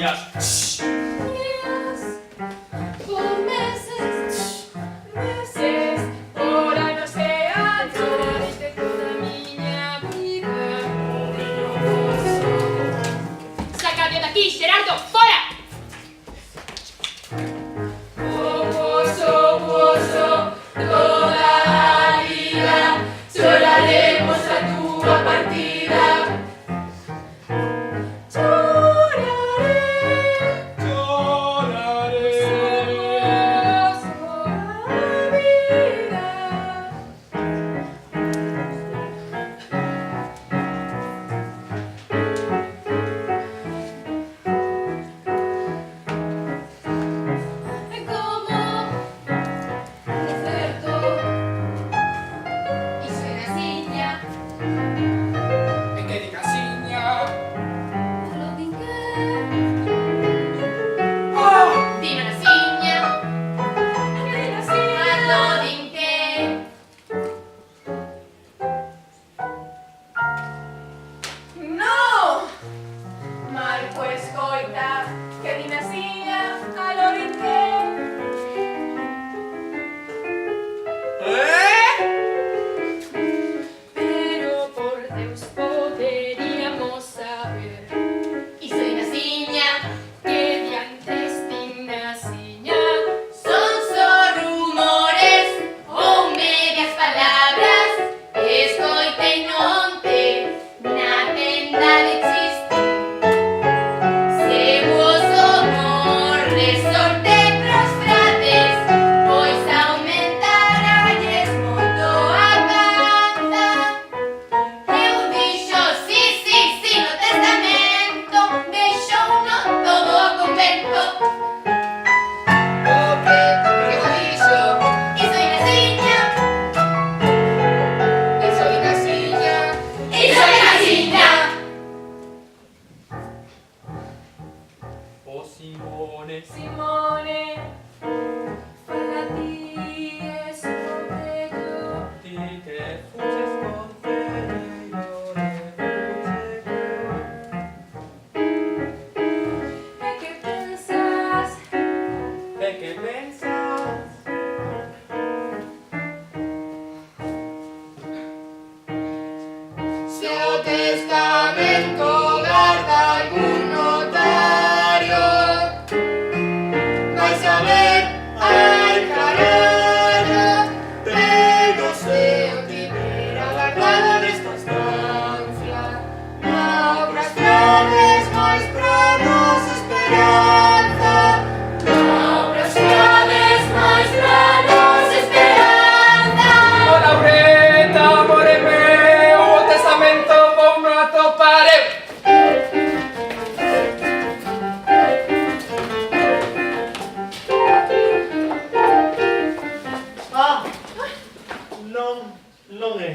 días. Días, por meses, meses, por anos e anos de toda a miña vida. Sácame daqui, Xerardo, fora! Oso, toda a vida choraremos a túa partida. Simone, falla ti e sono bello. Di che fusse sconfiglio E che pensas? ¿De qué pensas? Se o testamento guarda algún notario, vais a ver, ay caralho, pero se o tivera guardado nesta estancia, na obras grandes máis pra nos esperanza, na obras grandes máis pra nos esperanza. O Laureta, amore meu, o testamento vou me atopar eu. Non é.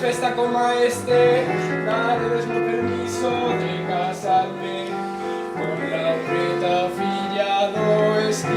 Festa como este, daredes no permiso de casarme con Laureta, filla do esquí.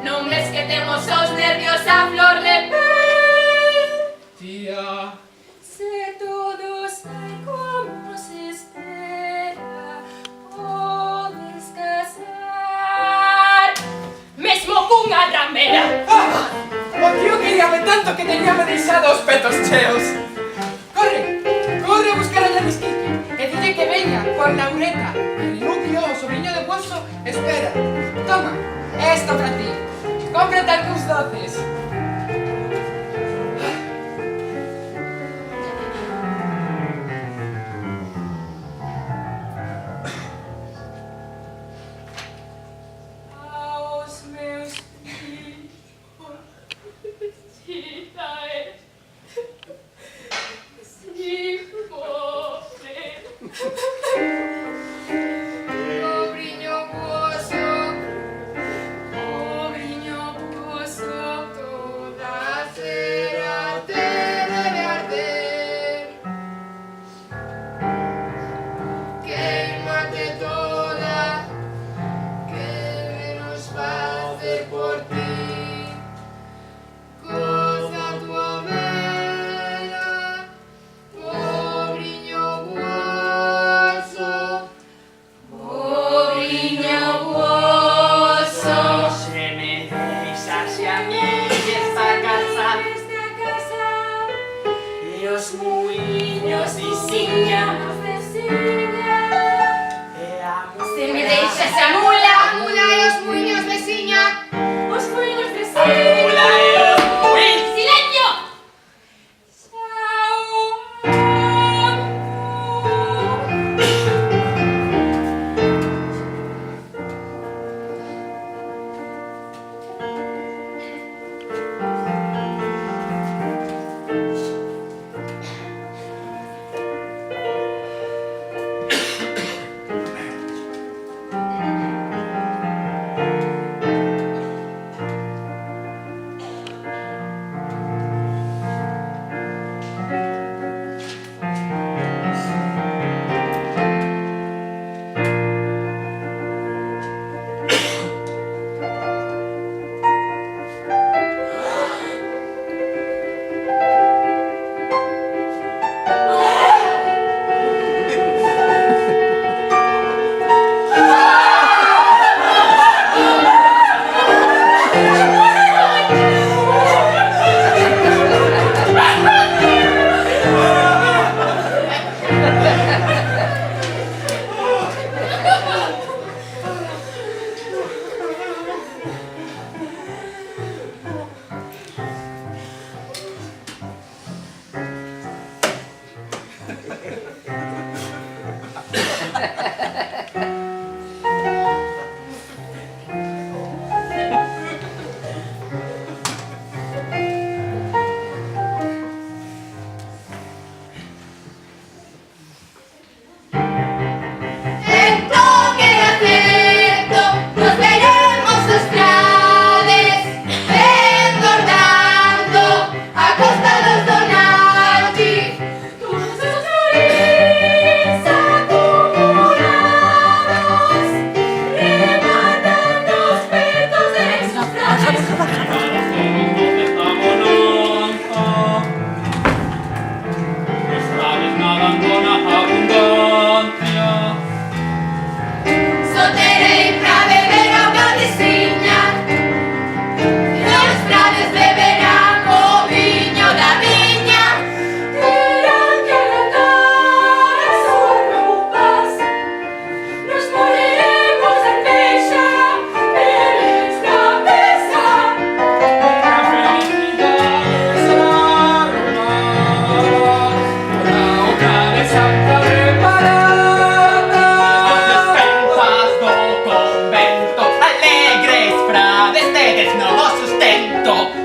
Non ves que temos os nervios a flor de pel? Tía, Se todo sai como se espera, podes casar mesmo cunha ramera. o tío queríame tanto que teníame deixado os petos cheos. Corre, corre a buscar a Yanis Kiki e dille que veña con Laureta. El núcleo, o sobrinho de Pozo, espera. Toma, esto para ti. Cómprate algúns doces. Aos meus filhos, Citae, si morrer. Pobriño pozo, toda a cera te debe arder. Quéimate toda, que menos facer por ti. Goza tua vela, pobriño pozo, pobriño pozo. Se me deixase a mí esta casa e os muiños diciña e a Se me deixas a mula e os muiños veciña, os muiños veciña. a mula e os muiños. ¡Silencio! Desde novo sustento